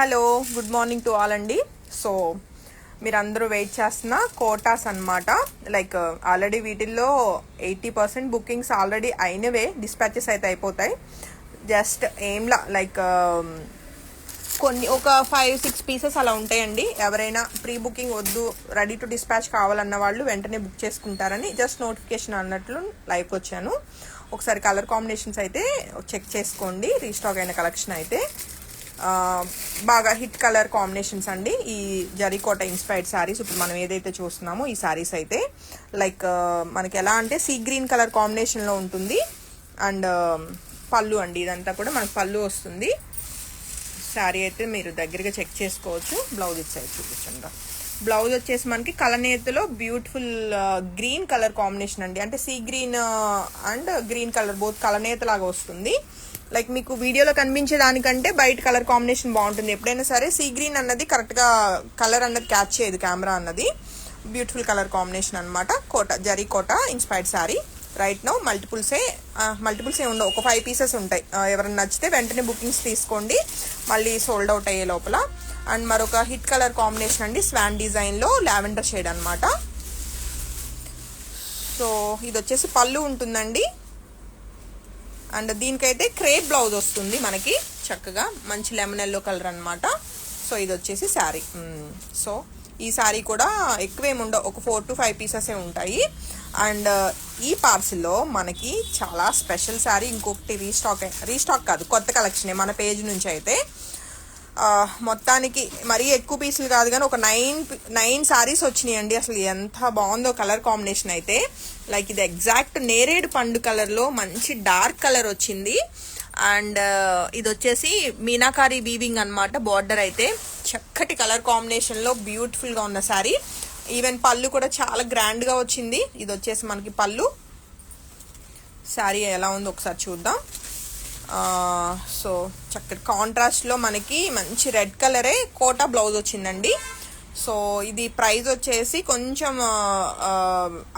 Hello good morning to all అండి. So మీరందరూ wait చేస్తున్న కోటాస్ అన్నమాట. లైక్ ఆల్రెడీ వీటిల్లో 80% బుకింగ్స్ ఆల్రెడీ అయినవే, డిస్పాచెస్ అయితే అయిపోతాయి. జస్ట్ ఏంలా లైక్ కొన్ని ఒక 5-6 పీసెస్ అలా ఉంటాయండి. ఎవరైనా ప్రీ బుకింగ్ వద్దు, రెడీ టు డిస్పాచ్ కావాలన్న వాళ్ళు వెంటనే బుక్ చేసుకుంటారని జస్ట్ నోటిఫికేషన్ అన్నట్లు లైవ్కి వచ్చాను. ఒకసారి కలర్ కాంబినేషన్స్ అయితే చెక్ చేసుకోండి. రీస్టాక్ అయిన కలెక్షన్ అయితే బాగా హిట్ కలర్ కాంబినేషన్స్ అండి. ఈ జరీకోట ఇన్స్పైర్డ్ శారీస్ ఇప్పుడు మనం ఏదైతే చూస్తున్నామో ఈ శారీస్ అయితే లైక్ మనకి ఎలా అంటే సీ గ్రీన్ కలర్ కాంబినేషన్లో ఉంటుంది. అండ్ పళ్ళు అండి, ఇదంతా కూడా మనకు పళ్ళు వస్తుంది. శారీ అయితే మీరు దగ్గరగా చెక్ చేసుకోవచ్చు. బ్లౌజ్ ఇచ్చాయి చూపించండి. బ్లౌజ్ వచ్చేసి మనకి కలనేతలో బ్యూటిఫుల్ గ్రీన్ కలర్ కాంబినేషన్ అండి. అంటే see green and green colour both కలనేత లాగా వస్తుంది. లైక్ మీకు వీడియోలో కనిపించే దానికంటే బయట కలర్ కాంబినేషన్ బాగుంటుంది. ఎప్పుడైనా సరే సీ గ్రీన్ అన్నది కరెక్ట్గా కలర్ అన్నది క్యాచ్ చేయదు కెమెరా అన్నది. బ్యూటిఫుల్ కలర్ కాంబినేషన్ అనమాట. కోట జరీ కోట ఇన్స్పైర్డ్ శారీ. రైట్ నౌ మల్టిపుల్సే ఉండవు, ఒక 5 పీసెస్ ఉంటాయి. ఎవరైనా నచ్చితే వెంటనే బుకింగ్స్ తీసుకోండి, మళ్ళీ సోల్డ్ అవుట్ అయ్యే లోపల. అండ్ మరొక హిట్ కలర్ కాంబినేషన్ అండి, స్వాన్ డిజైన్లో లావెండర్ షేడ్ అనమాట. సో ఇది వచ్చేసి పళ్ళు ఉంటుందండి. అండ్ దీనికైతే క్రేప్ బ్లౌజ్ వస్తుంది మనకి, చక్కగా మంచి లెమన్ ఎల్లో కలర్ అనమాట. సో ఇది వచ్చేసి శారీ. సో ఈ శారీ కూడా ఎక్కువేమి ఉండవు, ఒక 4 to 5 పీసెసే ఉంటాయి. అండ్ ఈ పార్సిల్లో మనకి చాలా స్పెషల్ శారీ ఇంకొకటి రీస్టాక్ కాదు, కొత్త కలెక్షనే మన పేజ్ నుంచి అయితే. మొత్తానికి మరీ ఎక్కువ పీసులు కాదు కానీ ఒక 9 శారీస్ వచ్చినాయండి. అసలు ఎంత బాగుందో కలర్ కాంబినేషన్ అయితే. లైక్ ఇది ఎగ్జాక్ట్ నేరేడు పండు కలర్లో మంచి డార్క్ కలర్ వచ్చింది. అండ్ ఇది వచ్చేసి మీనాకారి వీవింగ్ అనమాట. బార్డర్ అయితే చక్కటి కలర్ కాంబినేషన్లో బ్యూటిఫుల్గా ఉన్న శారీ. ఈవెన్ పళ్ళు కూడా చాలా గ్రాండ్గా వచ్చింది. ఇది వచ్చేసి మనకి పళ్ళు. శారీ ఎలా ఉందో ఒకసారి చూద్దాం. సో చక్కటి కాంట్రాస్ట్లో మనకి మంచి రెడ్ కలరే కోటా బ్లౌజ్ వచ్చిందండి. సో ఇది ప్రైస్ వచ్చేసి కొంచెం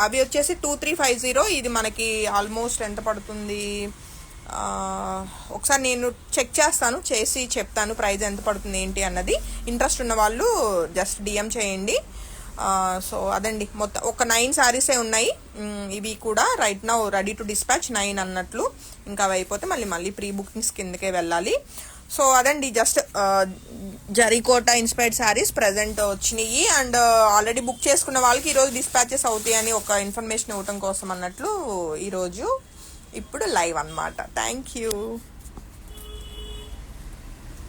అవి వచ్చేసి 2350. ఇది మనకి ఆల్మోస్ట్ ఎంత పడుతుంది ఒకసారి నేను చెక్ చేస్తాను, చేసి చెప్తాను ప్రైస్ ఎంత పడుతుంది ఏంటి అన్నది. ఇంట్రెస్ట్ ఉన్న వాళ్ళు జస్ట్ డిఎం చేయండి. సో అదండి, మొత్తం ఒక 9 శారీసే ఉన్నాయి. ఇవి కూడా right now ready to dispatch 9 అన్నట్లు. ఇంకా అవి అయిపోతే మళ్ళీ ప్రీ బుకింగ్స్ కిందకే వెళ్ళాలి. సో అదండి, just zari kota inspired saris present వచ్చినాయి. అండ్ ఆల్రెడీ బుక్ చేసుకున్న వాళ్ళకి ఈరోజు డిస్పాచెస్ అవుతాయి అని ఒక ఇన్ఫర్మేషన్ ఇవ్వటం కోసం అన్నట్లు ఈరోజు ఇప్పుడు లైవ్ అన్నమాట. Thank you.